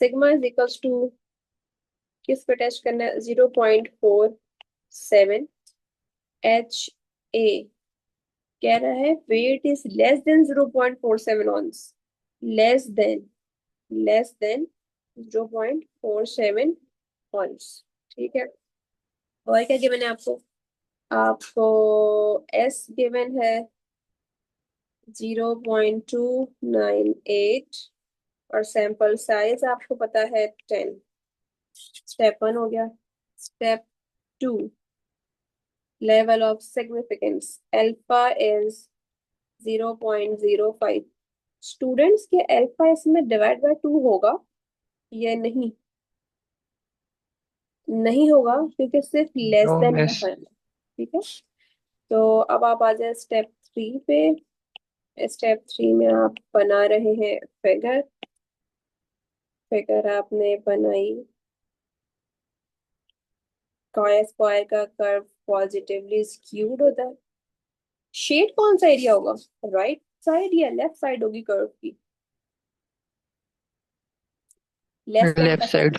Sigma is equals to, किस पे test करना है, 0.47 एच ए। कह रहा है weight is less than 0.47 ounce, less than less than 0.47 ounce. ठीक है, और क्या गिवन है आपको? आपको एस गिवन है 0.298 और सैंपल साइज आपको पता है 10। स्टेप 1 हो गया। Step 2, level of significance alpha is 0.05। Students के अल्फा इसमें डिवाइड बाय 2 होगा या नहीं? नहीं होगा, क्योंकि सिर्फ लेस नो देन का मिस। साइन है। ठीक है, तो अब आप आ जाए स्टेप 3 पे। स्टेप 3 में आप बना रहे हैं फिगर। फिगर आपने बनाई, काय स्क्वायर का कर्व पॉजिटिवली स्क्यूड होता है। शेड कौन सा एरिया होगा, राइट साइड या लेफ्ट साइड होगी कर्व की? लेस देन लेफ्ट का sign, side.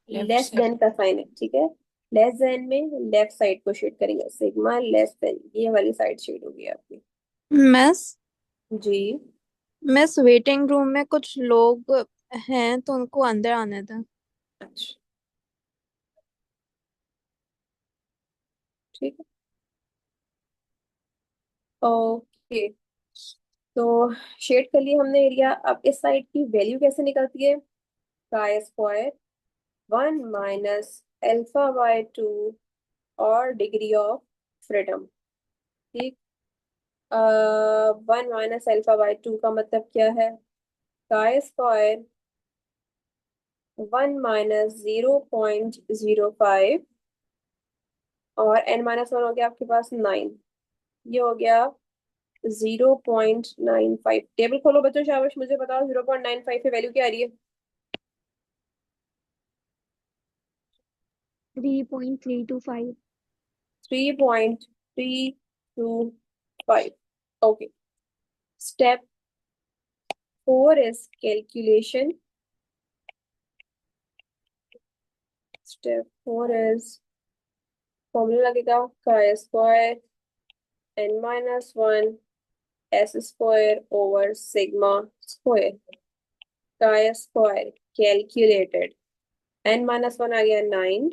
Left less side. Then का साइन है, ठीक है। लेस देन में लेफ्ट साइड को शेड करेंगे, सिग्मा लेस देन, ये वाली साइड शेड होगी आपकी। मिस जी, मिस वेटिंग रूम में कुछ लोग हैं तो उनको अंदर आने दें। अच्छा, ठीक है, ओके। तो शेड कर लिया हमने एरिया। अब इस साइड की वैल्यू कैसे निकलती है? काय स्क्वायर 1 - अल्फा/2 और डिग्री ऑफ फ्रीडम। ठीक, 1 - अल्फा/2 का मतलब क्या है? काय स्क्वायर 1 - 0.05 और n-1 हो गया आपके पास 9। ये हो गया 0.95। टेबल खोलो बच्चों, शाबाश, मुझे बताओ 0.95 की वैल्यू क्या आ रही है? 3.325। 3.325। Okay, step 4 is calculation. Step 4 is formula लगेगा chi square n-1 S square over sigma square. Chi square calculated, n-1 आ गया 9,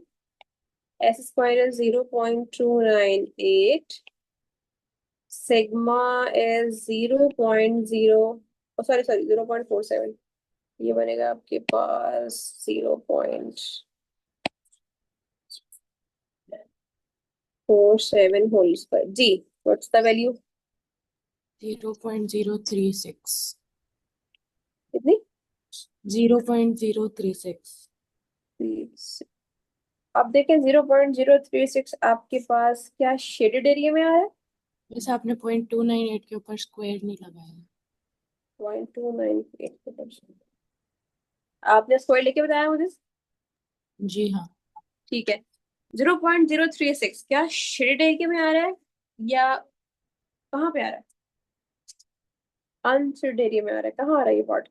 S square is 0.298, sigma is 0.0, sorry sorry 0.47। ये बनेगा आपके पास 0.47 होल स्क्वायर। जी, व्हाट्स द वैल्यू? 0.036। कितनी? 0.036। अब देखें 0.036 आपके पास क्या शेडेड एरिया में आ रहा है? जैसे आपने 0.298 के ऊपर स्क्वायर नहीं लगाया। 0.298। आपने स्क्वायर लेके बताया मुझे। जी हाँ। ठीक है, 0.036 क्या शेडेड एरिया में आ रहा है या कहाँ पे आ रहा है? अनशेडेड एरिया में आ रहा है। कहाँ आ रहा है ये पार्ट?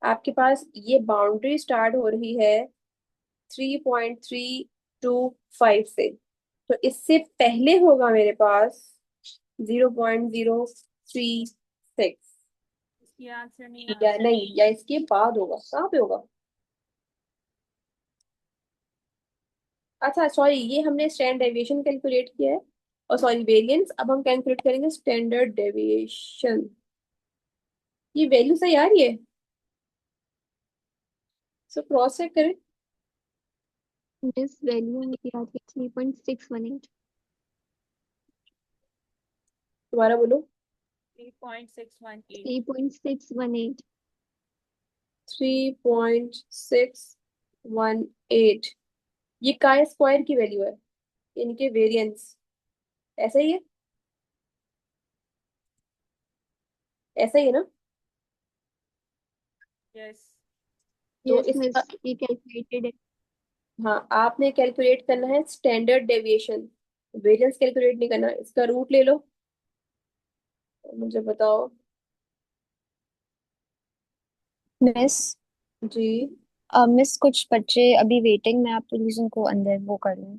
आपके पास ये बाउंड्री स्टार्ट हो रही है 3.325 से, तो इससे पहले होगा मेरे पास 0.036। इसकी आंसर नहीं आ या रहा। नहीं, या इसके बाद होगा, कहाँ पे होगा? अच्छा सॉरी, ये हमने स्टैंडर्ड डेविएशन कैलकुलेट किया है, और सॉरी वेरिएंस। अब हम कैलकुलेट करेंगे स्टैंडर्ड डेविएशन। ये वैल्यू सही आ रही है, सो क्रॉस चेक करें। मिस वैल्यू मेरी आती है 3.618। दोबारा बोलो। 3.618। 3.618। 3.618। ये काय स्क्वायर की वैल्यू है, इनके वेरिएंस। ऐसा ही है, ऐसा ही है ना? यस। तो यस इसका, मिस, ये कैलकुलेटेड है। हाँ, आपने कैलकुलेट करना है स्टैंडर्ड डेविएशन, वेरिएंस कैलकुलेट नहीं करना। इसका रूट ले लो और मुझे बताओ मिस जी मिस कुछ बच्चे अभी वेटिंग में, आप प्लीज उनको अंदर वो कर लें।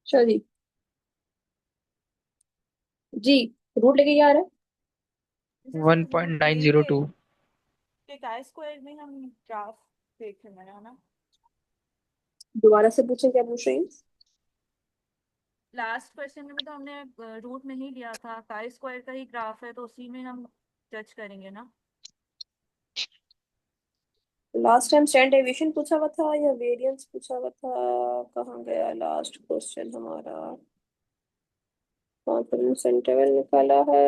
चलिए जी, रूट लेके क्या आ रहा है? जैसे रूट ये 1.902। कि काय स्क्वायर में हम ग्राफ देख रहे हैं ना। दोबारा से पूछें, क्या पूछ रही हैं? लास्ट क्वेश्चन में भी तो हमने रूट नहीं लिया था, काय स्क्वायर का ही ग्राफ है तो उसी में हम जज करेंगे ना। लास्ट टाइम स्टैंडर्ड डेविएशन पूछा हुआ था या वेरिएंस पूछा हुआ था? कहाँ गया लास्ट क्वेश्चन हमारा? कॉन्फिडेंस इंटरवल निकाला है।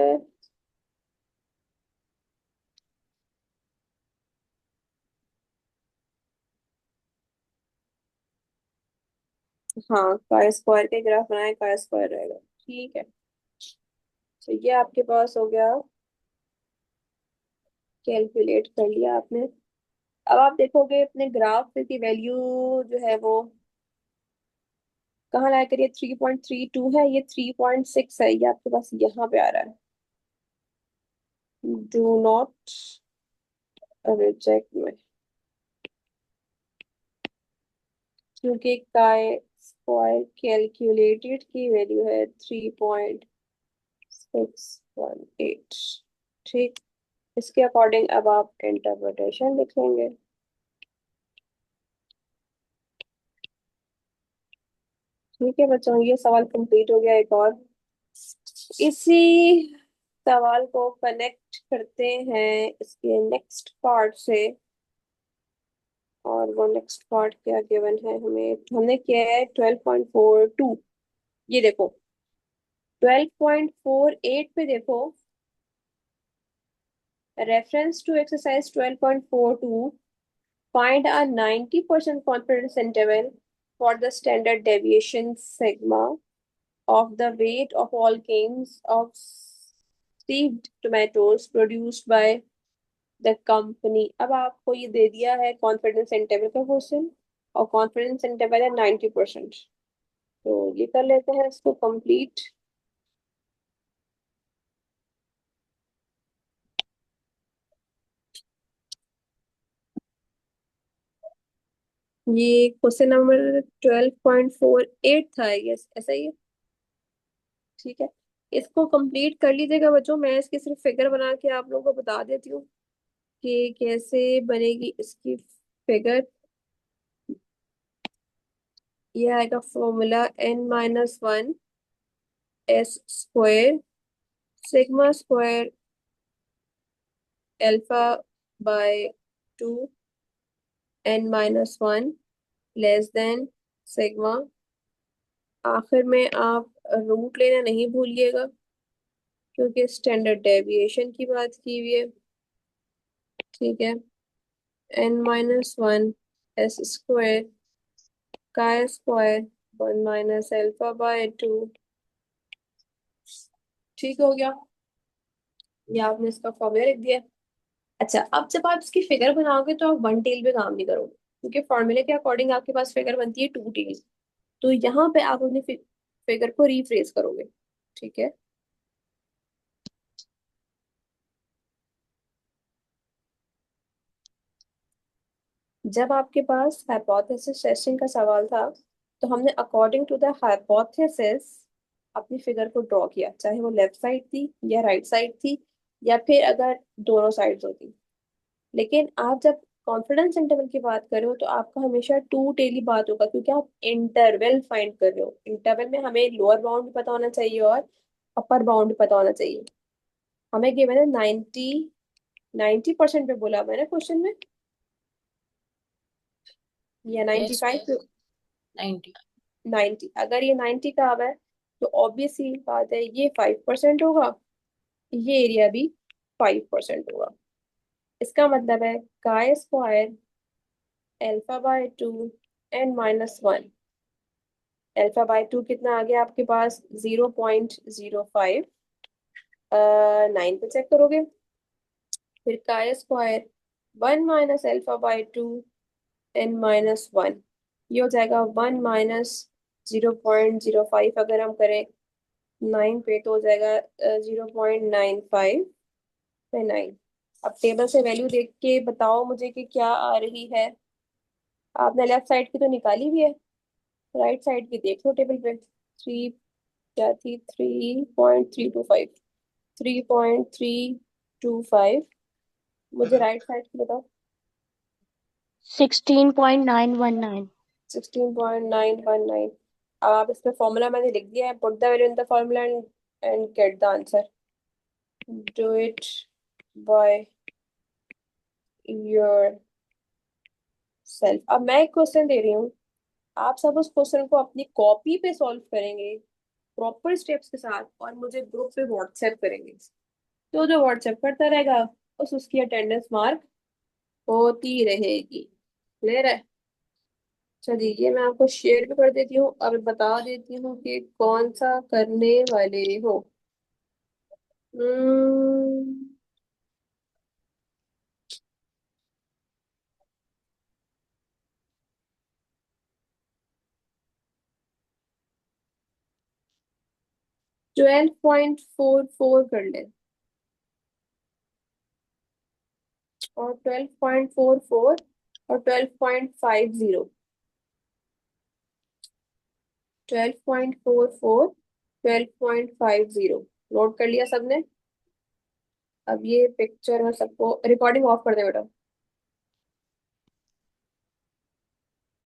हाँ, काय स्क्वायर के ग्राफ बनाए, काय स्क्वायर रहेगा। ठीक है, तो ये आपके पास हो गया, कैलकुलेट कर लिया आपने। अब आप देखोगे अपने ग्राफ की वैल्यू जो है वो कहाँ लाया करिए, 3.32 है, ये 3.6 है, ये आपके पास यहाँ पे आ रहा है। डू नॉट रिजेक्ट में, क्योंकि काय स्क्वायर कैलकुलेटेड की वैल्यू है 3.618। ठीक, इसके अकॉर्डिंग अब आप इंटरप्रिटेशन लिखेंगे। ठीक है बच्चों, ये सवाल कंप्लीट हो गया। एक और इसी सवाल को कनेक्ट करते हैं इसके नेक्स्ट पार्ट से। और वो नेक्स्ट पार्ट क्या गिवन है हमें, हमने किया है 12.42। ये देखो 12.48 पे देखो, reference to exercise 12.42, find a 90% confidence interval for the standard deviation sigma of the weight of all kinds of sieved tomatoes produced by the company। अब आपको ये दे दिया है कॉन्फिडेंस इंटरवल का क्वेश्चन, और कॉन्फिडेंस इंटरवल है 90%। तो ये कर लेते हैं इसको कंप्लीट। ये क्वेश्चन नंबर 12.48 था, यस ऐसा ही है। ठीक है, इसको कंप्लीट कर लीजिएगा बच्चों। मैं इसकी सिर्फ फिगर बना के आप लोगों को बता देती हूँ कि कैसे बनेगी इसकी फिगर। ये आएगा formula n-1 s square sigma square alpha by 2 n-1 less than sigma. आखिर में आप रूट लेना नहीं भूलिएगा, क्योंकि स्टैंडर्ड डेविएशन की बात की हुई है। ठीक है, n-1 s square chi square 1 minus alpha by 2। ठीक हो गया, ये आपने इसका फॉर्मूला लिख दिया। अच्छा, अब जब आप इसकी फिगर बनाओगे तो आप वन टेल पे काम नहीं करोगे, क्योंकि फॉर्मूले के अकॉर्डिंग आपके पास फिगर बनती है टू टेल। तो यहाँ पे आप अपनी फिगर को रीफ्रेस करोगे। ठीक है, जब आपके पास हाइपोथेसिस टेस्टिंग का सवाल था, तो हमने अकॉर्डिंग टू द हाइपोथेसिस अपनी फिगर को ड्रॉ किया, चाहे वो लेफ्ट साइड थी या राइट साइड थी, या फिर अगर दोनों साइड्स होती। लेकिन आप जब कॉन्फिडेंस इंटरवल की बात कर रहे हो तो आपका हमेशा टू टेली बात होगा, क्योंकि आप इंटरवल फाइंड कर रहे हो। इंटरवल में हमें लोअर बाउंड भी पता होना चाहिए और अपर बाउंड भी पता होना चाहिए। हमें गिवन है 90% पे बोला मैंने क्वेश्चन में, या यस 95 पे? 90। 90, अगर ये 90 का आवा है तो ऑब्वियस सी बात है ये 5% होगा, ये एरिया भी 5% होगा। इसका मतलब है chi square alpha by 2 n-1। Alpha by 2 कितना आ गया आपके पास, 0.05। 9 पे चेक करोगे, फिर chi square 1 minus alpha by 2 n minus 1, ये हो जाएगा 1 माइनस 0.05, अगर हम करें 9 पे तो हो जाएगा 0.95 पे 9। अब टेबल से वैल्यू देख के बताओ मुझे कि क्या आ रही है। आपने लेफ्ट साइड की तो निकाली भी है, राइट साइड की देख लो टेबल पे। 3 क्या थी, 3.325, 3.325। मुझे राइट साइड की बताओ। 16.919। 16.919। अब आप इसमें फॉर्मूला मैंने लिख दिया है, put the value in the formula and get the answer. Do it by your self. अब मैं एक क्वेश्चन दे रही हूँ, आप सब उस क्वेश्चन को अपनी कॉपी पे सॉल्व करेंगे प्रॉपर स्टेप्स के साथ, और मुझे ग्रुप पे व्हाट्सएप करेंगे। तो जो व्हाट्सएप करता रहेगा उसकी अटेंडेंस मार्क होती रहेगी। क्लियर है? चलिए ये मैं आपको शेयर भी कर देती हूँ, अब बता देती हूँ कि कौन सा करने वाले हो। 12.44 कर ले, और 12.44 और 12.50, 12.44, 12.50 नोट कर लिया सबने? अब ये पिक्चर में सबको, रिकॉर्डिंग ऑफ कर दे बेटा।